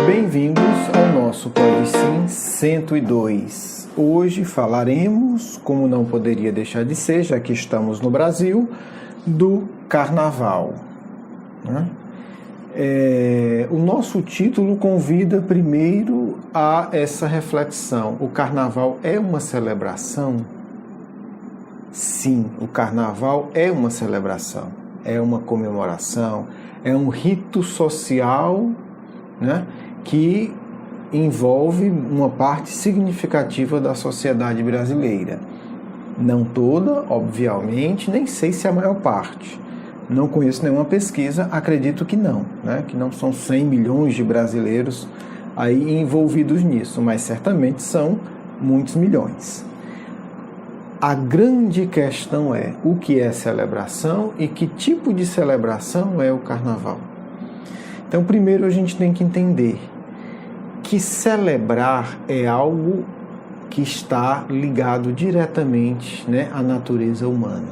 Bem-vindos ao nosso PodSim 102. Hoje falaremos, como não poderia deixar de ser, já que estamos no Brasil, do Carnaval. O nosso título convida primeiro a essa reflexão. O Carnaval é uma celebração? Sim, o Carnaval é uma celebração, é uma comemoração, é um rito social, que envolve uma parte significativa da sociedade brasileira. Não toda, obviamente, nem sei se é a maior parte. Não conheço nenhuma pesquisa, acredito que não, que não são 100 milhões de brasileiros aí envolvidos nisso, mas certamente são muitos milhões. A grande questão é o que é celebração e que tipo de celebração é o Carnaval. Então, primeiro a gente tem que entender que celebrar é algo que está ligado diretamente, à natureza humana.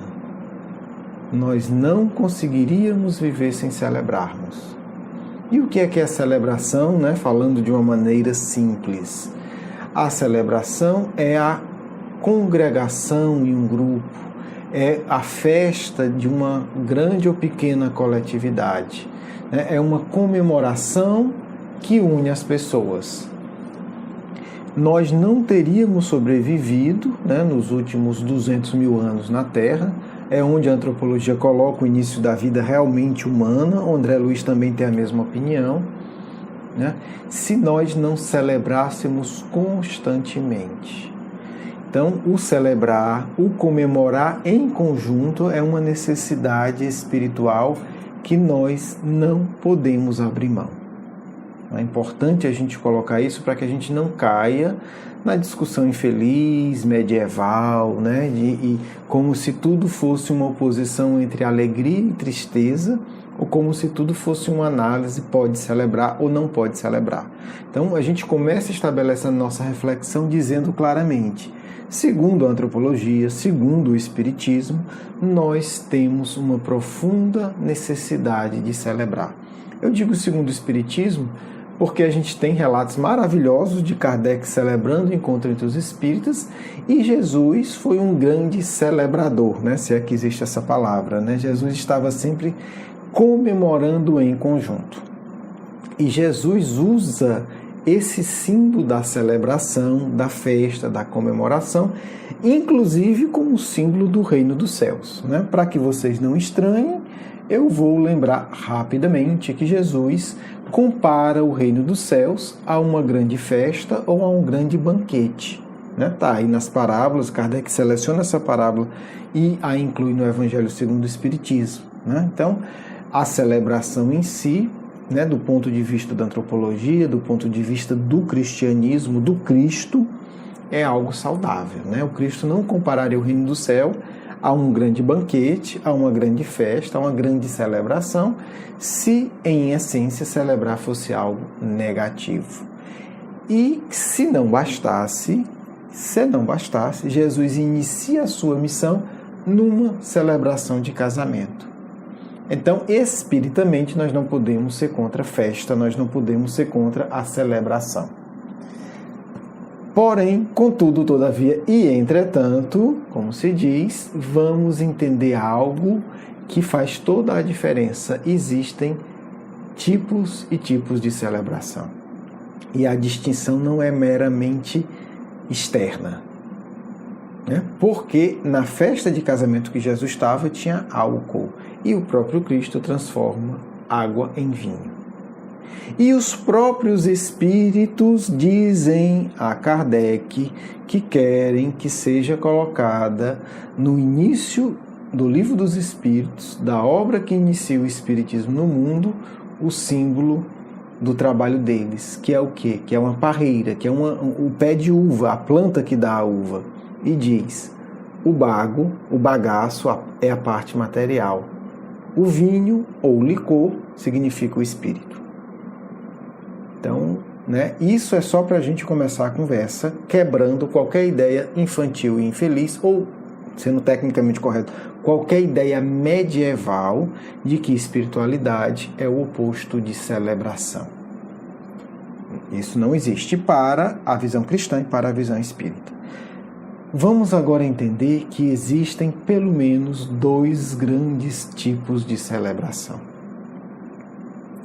Nós não conseguiríamos viver sem celebrarmos. E o que é celebração, falando de uma maneira simples? A celebração é a congregação em um grupo, é a festa de uma grande ou pequena coletividade. É uma comemoração que une as pessoas. Nós não teríamos sobrevivido nos últimos 200 mil anos na Terra, é onde a antropologia coloca o início da vida realmente humana. O André Luiz também tem a mesma opinião, se nós não celebrássemos constantemente. Então, o celebrar, o comemorar em conjunto é uma necessidade espiritual que nós não podemos abrir mão. É importante a gente colocar isso para que a gente não caia na discussão infeliz, medieval, e como se tudo fosse uma oposição entre alegria e tristeza, ou como se tudo fosse uma análise, pode celebrar ou não pode celebrar. Então, a gente começa estabelecendo nossa reflexão dizendo claramente: segundo a antropologia, segundo o espiritismo, nós temos uma profunda necessidade de celebrar. Eu digo segundo o espiritismo porque a gente tem relatos maravilhosos de Kardec celebrando o encontro entre os espíritas, e Jesus foi um grande celebrador, se é que existe essa palavra, Jesus estava sempre comemorando em conjunto. E Jesus usa esse símbolo da celebração, da festa, da comemoração, inclusive como símbolo do reino dos céus. Para que vocês não estranhem, eu vou lembrar rapidamente que Jesus compara o reino dos céus a uma grande festa ou a um grande banquete. Está aí nas parábolas, Kardec seleciona essa parábola e a inclui no Evangelho segundo o Espiritismo. Então, a celebração em si, do ponto de vista da antropologia, do ponto de vista do cristianismo, do Cristo, é algo saudável. O Cristo não compararia o reino do céu a um grande banquete, a uma grande festa, a uma grande celebração, se em essência celebrar fosse algo negativo. E se não bastasse, Jesus inicia a sua missão numa celebração de casamento. Então, espiritamente, nós não podemos ser contra a festa, nós não podemos ser contra a celebração. Porém, contudo, todavia e entretanto, como se diz, vamos entender algo que faz toda a diferença. Existem tipos e tipos de celebração. E a distinção não é meramente externa. Porque na festa de casamento que Jesus estava, tinha álcool. E o próprio Cristo transforma água em vinho. E os próprios espíritos dizem a Kardec que querem que seja colocada no início do Livro dos Espíritos, da obra que inicia o Espiritismo no mundo, o símbolo do trabalho deles, que é o quê? Que é uma parreira, que é o pé de uva, a planta que dá a uva. E diz: o bago, o bagaço é a parte material. O vinho ou licor significa o espírito. Então, isso é só para a gente começar a conversa, quebrando qualquer ideia infantil e infeliz, ou, sendo tecnicamente correto, qualquer ideia medieval de que espiritualidade é o oposto de celebração. Isso não existe para a visão cristã e para a visão espírita. Vamos agora entender que existem pelo menos 2 grandes tipos de celebração.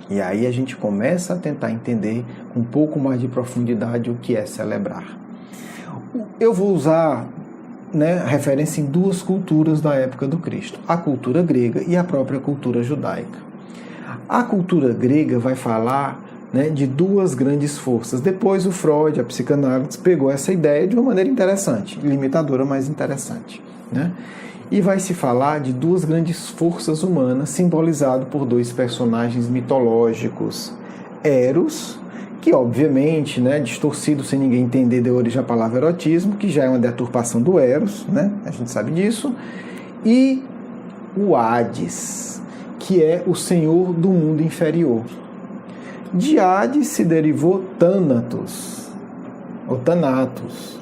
E aí a gente começa a tentar entender com um pouco mais de profundidade o que é celebrar. Eu vou usar referência em 2 culturas da época do Cristo, a cultura grega e a própria cultura judaica. A cultura grega vai falar de 2 grandes forças. Depois o Freud, a psicanálise, pegou essa ideia de uma maneira interessante, limitadora, mas interessante. E vai se falar de 2 grandes forças humanas, simbolizado por 2 personagens mitológicos. Eros, que obviamente, distorcido sem ninguém entender, deu origem à palavra erotismo, que já é uma deturpação do Eros, a gente sabe disso. E o Hades, que é o senhor do mundo inferior. De Hades se derivou Thanatos, ou Thanatos,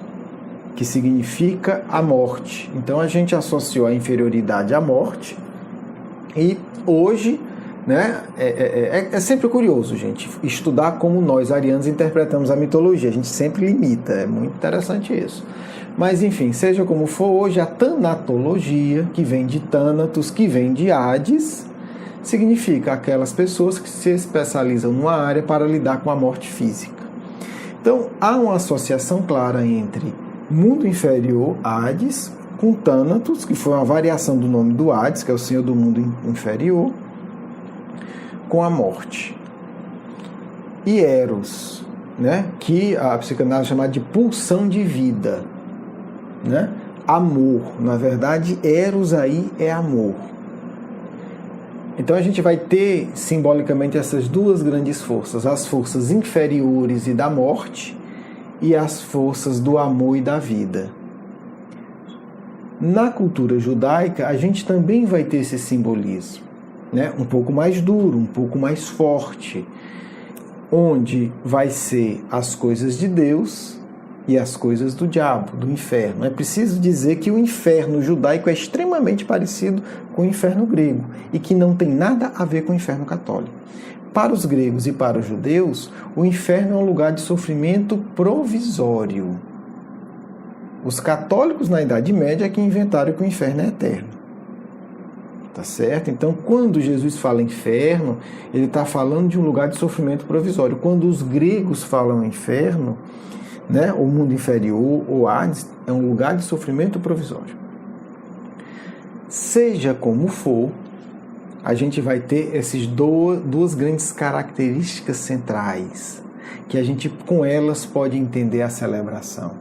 que significa a morte. Então a gente associou a inferioridade à morte. E hoje, é sempre curioso, gente, estudar como nós, arianos, interpretamos a mitologia. A gente sempre limita, é muito interessante isso. Mas enfim, seja como for, hoje a tanatologia, que vem de Thanatos, que vem de Hades, significa aquelas pessoas que se especializam numa área para lidar com a morte física. Então há uma associação clara entre mundo inferior, Hades, com Thanatos, que foi uma variação do nome do Hades, que é o senhor do mundo inferior, com a morte. E Eros, que a psicanálise chama de pulsão de vida. Amor. Na verdade, Eros aí é amor. Então a gente vai ter simbolicamente essas 2 grandes forças, as forças inferiores e da morte, e as forças do amor e da vida. Na cultura judaica, a gente também vai ter esse simbolismo, um pouco mais duro, um pouco mais forte, onde vai ser as coisas de Deus e as coisas do diabo, do inferno. É preciso dizer que o inferno judaico é extremamente parecido com o inferno grego e que não tem nada a ver com o inferno católico. Para os gregos e para os judeus, o inferno é um lugar de sofrimento provisório. Os católicos na Idade Média é que inventaram que o inferno é eterno. Tá certo? Então, quando Jesus fala inferno, ele está falando de um lugar de sofrimento provisório. Quando os gregos falam inferno, o mundo inferior, ou Hades, é um lugar de sofrimento provisório. Seja como for, a gente vai ter essas 2 grandes características centrais, que a gente com elas pode entender a celebração.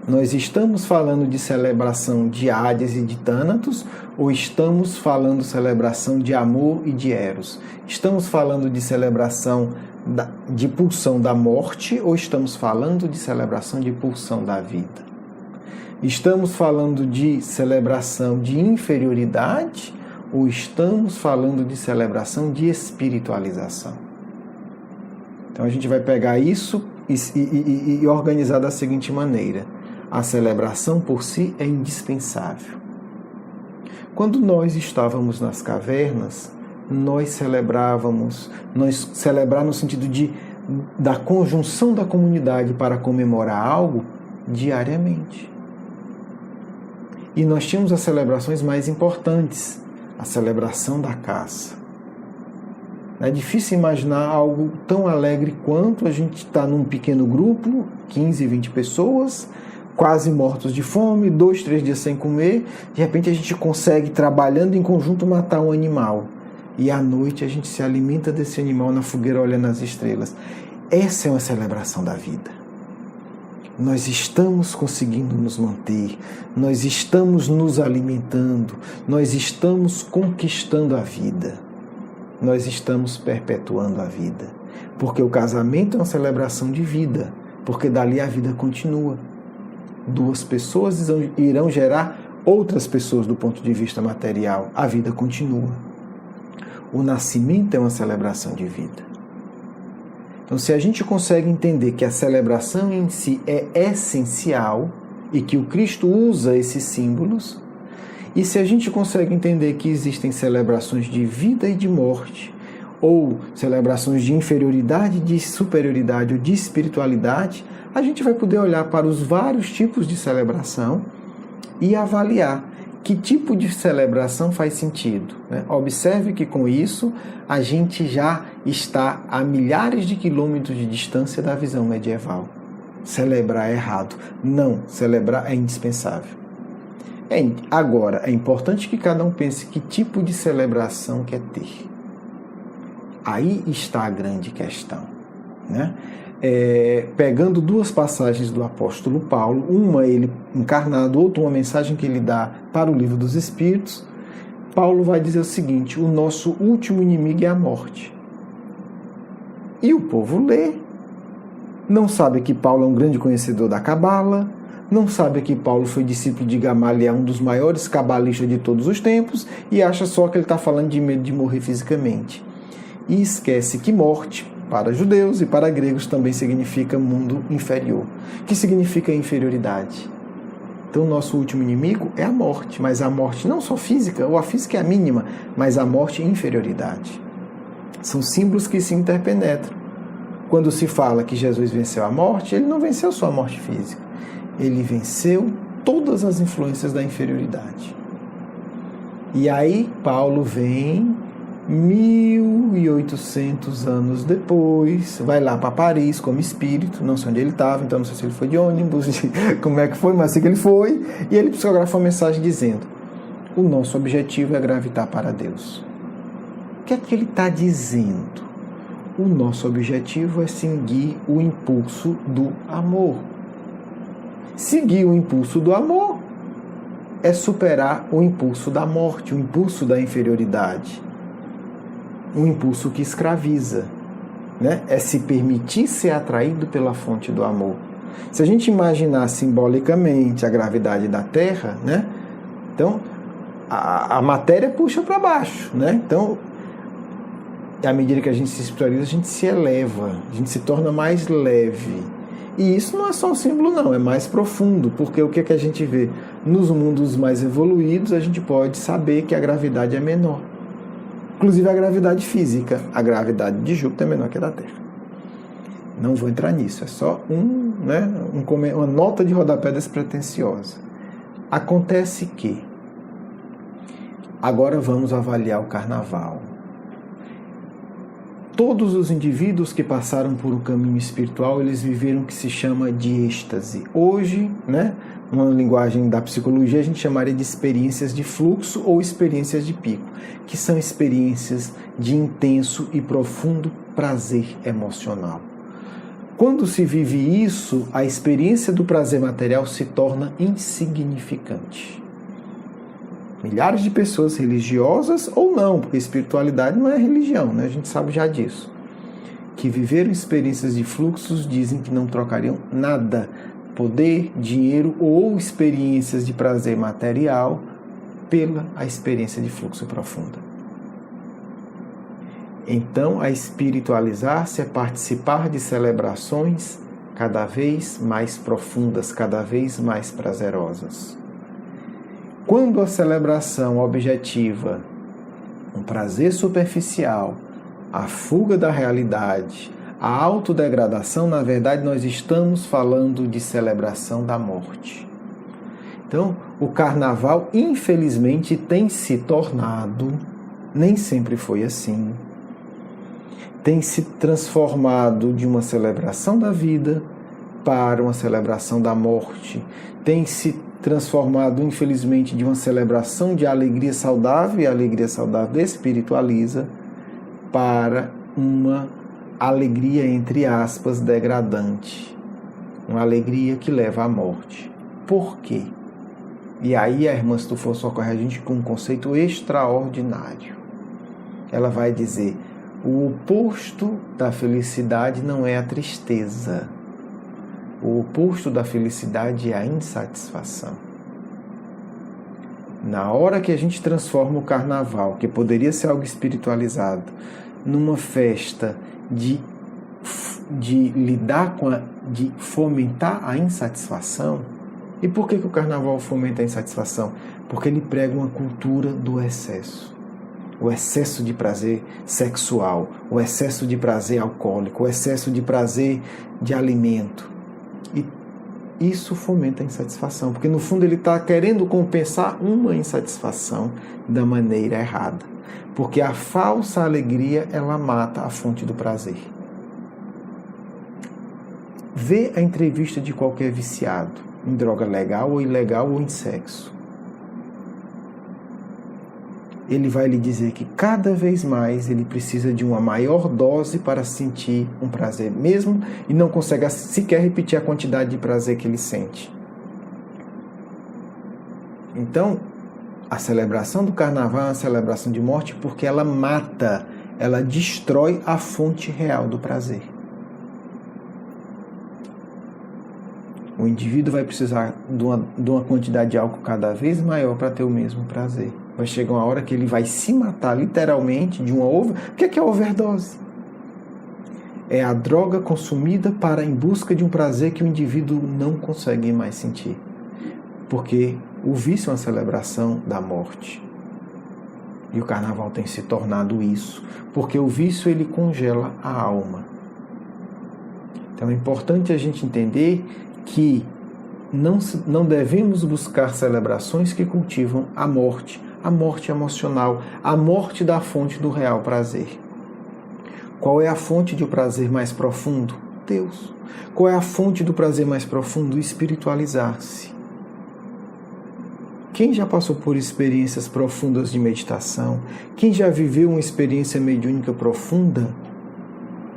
Nós estamos falando de celebração de Hades e de Thanatos, ou estamos falando de celebração de amor e de Eros? Estamos falando de celebração de pulsão da morte, ou estamos falando de celebração de pulsão da vida? Estamos falando de celebração de inferioridade, ou estamos falando de celebração de espiritualização? Então a gente vai pegar isso e organizar da seguinte maneira. A celebração por si é indispensável. Quando nós estávamos nas cavernas, nós celebrar no sentido da conjunção da comunidade para comemorar algo diariamente. E nós tínhamos as celebrações mais importantes, a celebração da caça. É difícil imaginar algo tão alegre quanto a gente estar num pequeno grupo, 15, 20 pessoas, quase mortos de fome, 2, 3 dias sem comer, de repente a gente consegue, trabalhando em conjunto, matar um animal. E à noite a gente se alimenta desse animal na fogueira olhando as estrelas. Essa é uma celebração da vida. Nós estamos conseguindo nos manter, nós estamos nos alimentando, nós estamos conquistando a vida, nós estamos perpetuando a vida. Porque o casamento é uma celebração de vida, porque dali a vida continua. 2 pessoas irão gerar outras pessoas do ponto de vista material, a vida continua. O nascimento é uma celebração de vida. Então, se a gente consegue entender que a celebração em si é essencial e que o Cristo usa esses símbolos, e se a gente consegue entender que existem celebrações de vida e de morte, ou celebrações de inferioridade, de superioridade ou de espiritualidade, a gente vai poder olhar para os vários tipos de celebração e avaliar que tipo de celebração faz sentido, né? Observe que com isso a gente já está a milhares de quilômetros de distância da visão medieval. Celebrar é errado. Não, celebrar é indispensável. Agora, é importante que cada um pense que tipo de celebração quer ter. Aí está a grande questão, né? Pegando duas passagens do apóstolo Paulo, uma ele encarnado, outra uma mensagem que ele dá para o livro dos Espíritos, Paulo vai dizer o seguinte: o nosso último inimigo é a morte. E o povo lê, não sabe que Paulo é um grande conhecedor da Cabala, não sabe que Paulo foi discípulo de Gamaliel, um dos maiores cabalistas de todos os tempos, e acha só que ele está falando de medo de morrer fisicamente. E esquece que morte, para judeus e para gregos, também significa mundo inferior, que significa inferioridade. Então, o nosso último inimigo é a morte, mas a morte não só física, ou a física é a mínima, mas a morte é inferioridade. São símbolos que se interpenetram. Quando se fala que Jesus venceu a morte, ele não venceu só a morte física, ele venceu todas as influências da inferioridade. E aí, Paulo vem 1800 anos depois, vai lá para Paris como espírito, não sei onde ele estava, então não sei se ele foi de ônibus, como é que foi, mas sei que ele foi, e ele psicografa uma mensagem dizendo: o nosso objetivo é gravitar para Deus. O que é que ele está dizendo? O nosso objetivo é seguir o impulso do amor. Seguir o impulso do amor é superar o impulso da morte, o impulso da inferioridade. Um impulso que escraviza, né? É se permitir ser atraído pela fonte do amor. Se a gente imaginar simbolicamente a gravidade da Terra, né? Então a matéria puxa para baixo, né? Então, à medida que a gente se espiritualiza, a gente se eleva, a gente se torna mais leve. E isso não é só um símbolo, não, é mais profundo, porque o que é que a gente vê? Nos mundos mais evoluídos, a gente pode saber que a gravidade é menor. Inclusive a gravidade física, a gravidade de Júpiter é menor que a da Terra. Não vou entrar nisso, é só uma nota de rodapé despretensiosa. Acontece que, agora vamos avaliar o Carnaval. Todos os indivíduos que passaram por um caminho espiritual, eles viveram o que se chama de êxtase. Hoje, né, uma linguagem da psicologia, a gente chamaria de experiências de fluxo ou experiências de pico, que são experiências de intenso e profundo prazer emocional. Quando se vive isso, a experiência do prazer material se torna insignificante. Milhares de pessoas religiosas ou não, porque espiritualidade não é religião, né? A gente sabe já disso, que viveram experiências de fluxos dizem que não trocariam nada, poder, dinheiro ou experiências de prazer material pela a experiência de fluxo profunda. Então, a espiritualizar-se é participar de celebrações cada vez mais profundas, cada vez mais prazerosas. Quando a celebração objetiva um prazer superficial, a fuga da realidade, a autodegradação, na verdade, nós estamos falando de celebração da morte. Então, o Carnaval, infelizmente, tem se tornado, nem sempre foi assim, tem se transformado de uma celebração da vida para uma celebração da morte, tem se transformado, infelizmente, de uma celebração de alegria saudável, e a alegria saudável espiritualiza, para uma alegria, entre aspas, degradante. Uma alegria que leva à morte. Por quê? E aí a irmã Stufo socorre a gente com um conceito extraordinário. Ela vai dizer: o oposto da felicidade não é a tristeza. O oposto da felicidade é a insatisfação. Na hora que a gente transforma o Carnaval, que poderia ser algo espiritualizado, numa festa de lidar com de fomentar a insatisfação. E por que o Carnaval fomenta a insatisfação? Porque ele prega uma cultura do excesso. o excesso de prazer sexual, o excesso de prazer alcoólico, o excesso de prazer de alimento. E isso fomenta a insatisfação, porque no fundo ele está querendo compensar uma insatisfação da maneira errada. Porque a falsa alegria, ela mata a fonte do prazer. Vê a entrevista de qualquer viciado, em droga legal ou ilegal ou em sexo. Ele vai lhe dizer que cada vez mais ele precisa de uma maior dose para sentir um prazer mesmo e não consegue sequer repetir a quantidade de prazer que ele sente. Então, a celebração do carnaval é uma celebração de morte porque ela mata, ela destrói a fonte real do prazer. O indivíduo vai precisar de uma quantidade de álcool cada vez maior para ter o mesmo prazer. Vai chegar uma hora que ele vai se matar literalmente de uma O que é a overdose? É a droga consumida em busca de um prazer que o indivíduo não consegue mais sentir. Porque o vício é uma celebração da morte. E o carnaval tem se tornado isso. Porque o vício ele congela a alma. Então é importante a gente entender que não devemos buscar celebrações que cultivam a morte emocional, a morte da fonte do real prazer. Qual é a fonte de prazer mais profundo? Deus. Qual é a fonte do prazer mais profundo? Espiritualizar-se. Quem já passou por experiências profundas de meditação, quem já viveu uma experiência mediúnica profunda,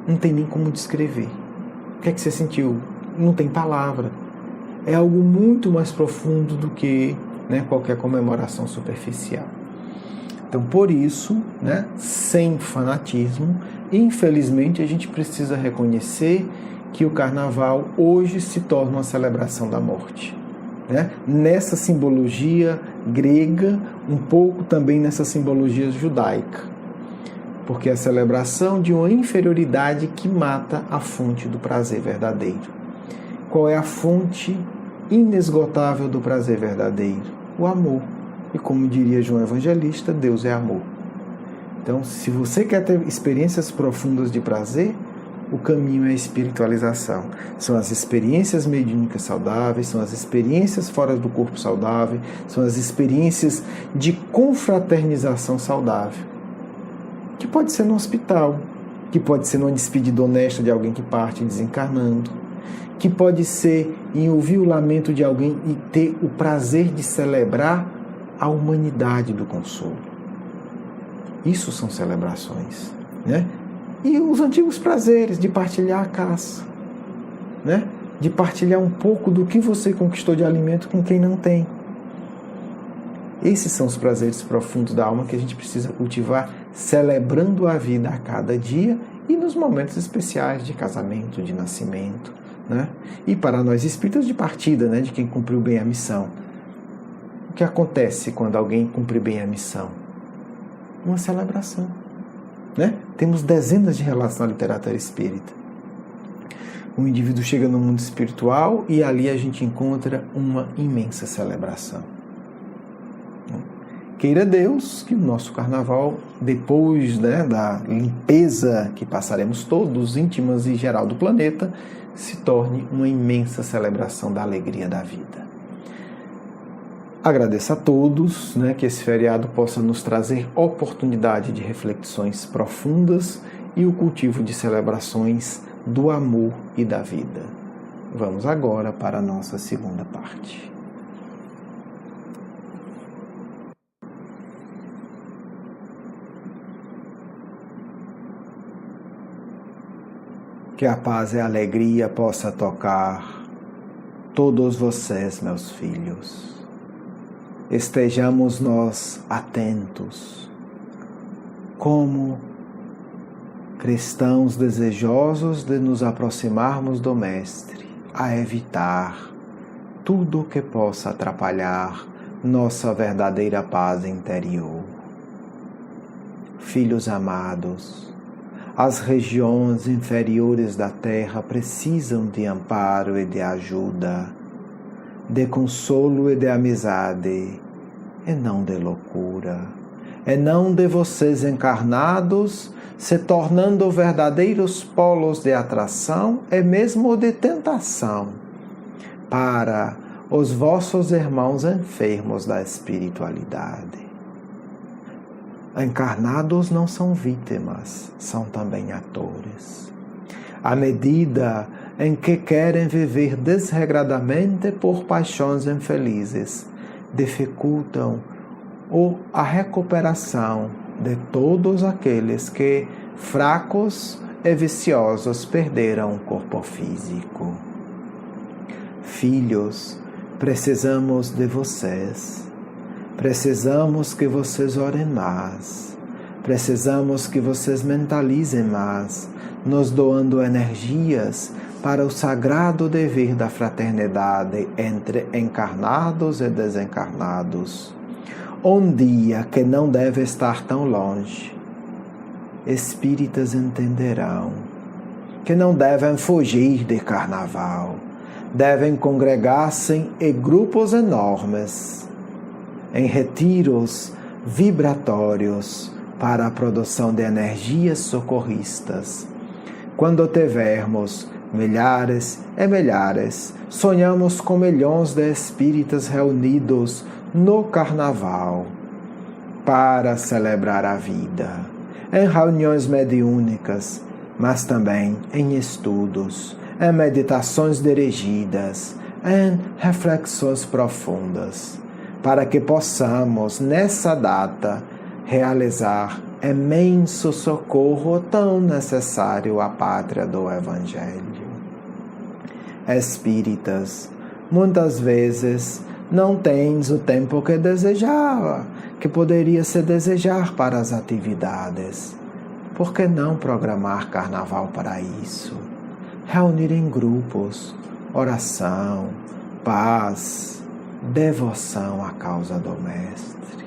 não tem nem como descrever. O que é que você sentiu? Não tem palavra. É algo muito mais profundo do que qualquer comemoração superficial. Então, por isso, sem fanatismo, infelizmente a gente precisa reconhecer que o carnaval hoje se torna uma celebração da morte. Nessa simbologia grega, um pouco também nessa simbologia judaica. Porque é a celebração de uma inferioridade que mata a fonte do prazer verdadeiro. Qual é a fonte inesgotável do prazer verdadeiro? O amor. E como diria João Evangelista, Deus é amor. Então, se você quer ter experiências profundas de prazer, o caminho é a espiritualização. São as experiências mediúnicas saudáveis, são as experiências fora do corpo saudável, são as experiências de confraternização saudável. Que pode ser no hospital, que pode ser numa despedida honesta de alguém que parte desencarnando, que pode ser em ouvir o lamento de alguém e ter o prazer de celebrar a humanidade do consolo. Isso são celebrações, E os antigos prazeres de partilhar a caça, De partilhar um pouco do que você conquistou de alimento com quem não tem. Esses são os prazeres profundos da alma que a gente precisa cultivar, celebrando a vida a cada dia e nos momentos especiais de casamento, de nascimento. E para nós espíritas de partida, de quem cumpriu bem a missão. O que acontece quando alguém cumpre bem a missão? Uma celebração. Temos dezenas de relatos na literatura espírita. O indivíduo chega no mundo espiritual e ali a gente encontra uma imensa celebração. Queira Deus que o nosso carnaval, depois da limpeza que passaremos todos, íntimas e geral do planeta, se torne uma imensa celebração da alegria da vida. Agradeço a todos, que esse feriado possa nos trazer oportunidade de reflexões profundas e o cultivo de celebrações do amor e da vida. Vamos agora para a nossa segunda parte. Que a paz e a alegria possa tocar todos vocês, meus filhos. Estejamos nós atentos, como cristãos desejosos de nos aproximarmos do Mestre, a evitar tudo o que possa atrapalhar nossa verdadeira paz interior. Filhos amados, as regiões inferiores da terra precisam de amparo e de ajuda, de consolo e de amizade, e não de loucura, e não de vocês encarnados, se tornando verdadeiros polos de atração e mesmo de tentação para os vossos irmãos enfermos da espiritualidade. Encarnados não são vítimas, são também atores. À medida em que querem viver desregradamente por paixões infelizes, dificultam a recuperação de todos aqueles que, fracos e viciosos, perderam o corpo físico. Filhos, precisamos de vocês. Precisamos que vocês orem mais. Precisamos que vocês mentalizem mais, nos doando energias para o sagrado dever da fraternidade entre encarnados e desencarnados. Um dia que não deve estar tão longe, espíritas entenderão que não devem fugir de carnaval, devem congregar-se em grupos enormes, em retiros vibratórios para a produção de energias socorristas. Quando tivermos milhares e milhares, sonhamos com milhões de espíritas reunidos no carnaval para celebrar a vida, em reuniões mediúnicas, mas também em estudos, em meditações dirigidas, em reflexões profundas, para que possamos, nessa data, realizar imenso socorro tão necessário à pátria do Evangelho. Espíritas, muitas vezes não tens o tempo que desejava, que poderia se desejar para as atividades. Por que não programar carnaval para isso? Reunir em grupos, oração, paz, devoção à causa do Mestre.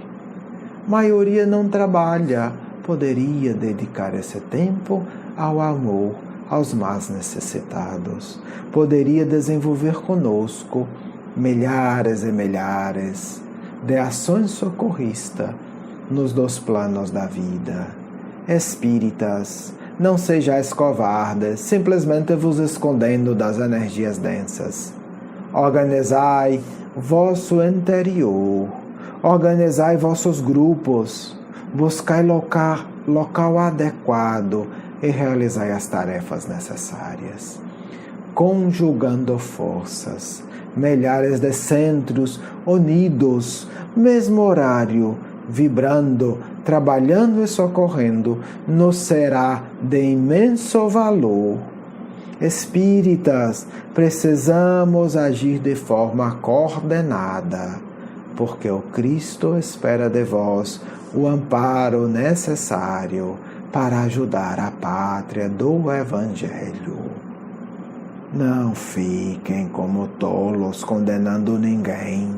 Maioria não trabalha, poderia dedicar esse tempo ao amor aos mais necessitados. Poderia desenvolver conosco milhares e milhares de ações socorristas nos dois planos da vida. Espíritas, não sejais covardes, simplesmente vos escondendo das energias densas. Organizai vosso interior, organizai vossos grupos, buscai local adequado e realizai as tarefas necessárias. Conjugando forças, milhares de centros unidos, mesmo horário, vibrando, trabalhando e socorrendo, nos será de imenso valor. Espíritas, precisamos agir de forma coordenada, porque o Cristo espera de vós o amparo necessário para ajudar a pátria do Evangelho. Não fiquem como tolos condenando ninguém.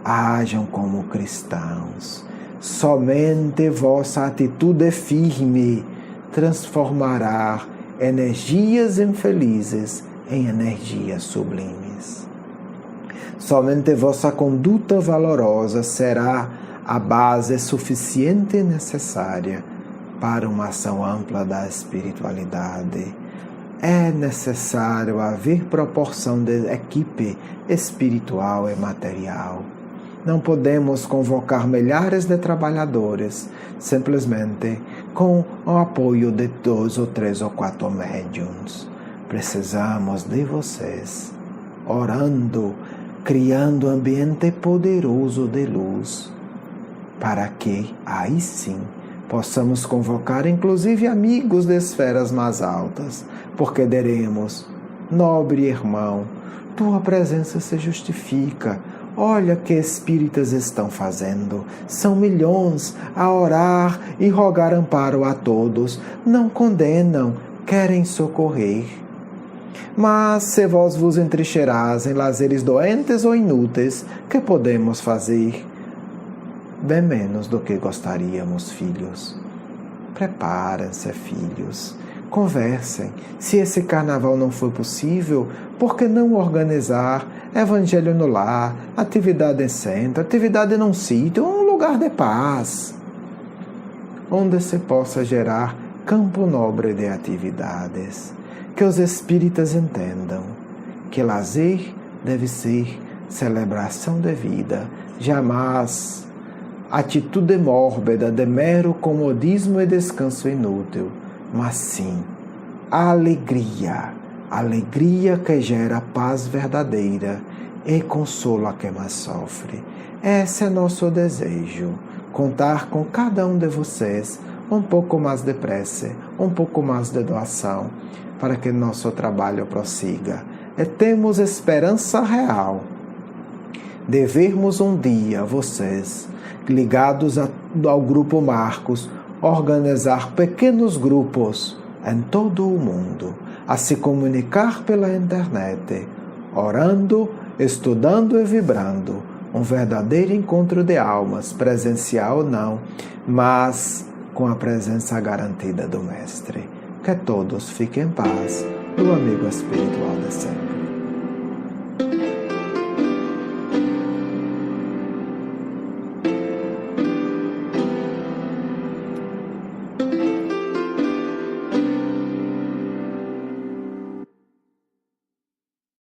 Hajam como cristãos. Somente vossa atitude firme transformará energias infelizes em energias sublimes. Somente vossa conduta valorosa será a base suficiente e necessária para uma ação ampla da espiritualidade. É necessário haver proporção de equipe espiritual e material. Não podemos convocar milhares de trabalhadores simplesmente com o apoio de 2 ou 3 ou 4 médiuns. Precisamos de vocês, orando, criando um ambiente poderoso de luz, para que, aí sim, possamos convocar inclusive amigos de esferas mais altas, porque diremos: nobre irmão, tua presença se justifica. Olha que espíritas estão fazendo. São milhões a orar e rogar amparo a todos. Não condenam, querem socorrer. Mas se vós vos entrincheirais em lazeres doentes ou inúteis, que podemos fazer? Bem menos do que gostaríamos, filhos. Preparem-se, filhos. Conversem. Se esse carnaval não foi possível, por que não organizar evangelho no lar, atividade em centro, atividade num sítio, um lugar lugar de paz, onde se possa gerar campo nobre de atividades, que os espíritas entendam que lazer deve ser celebração de vida, jamais atitude mórbida de mero comodismo e descanso inútil, mas sim a alegria que gera paz verdadeira e consola quem mais sofre. Esse é nosso desejo, contar com cada um de vocês um pouco mais de prece, um pouco mais de doação, para que nosso trabalho prossiga. E temos esperança real de vermos um dia vocês, ligados ao Grupo Marcos, organizar pequenos grupos em todo o mundo, a se comunicar pela internet, orando, estudando e vibrando, um verdadeiro encontro de almas, presencial ou não, mas com a presença garantida do Mestre. Que todos fiquem em paz, do amigo espiritual de sempre.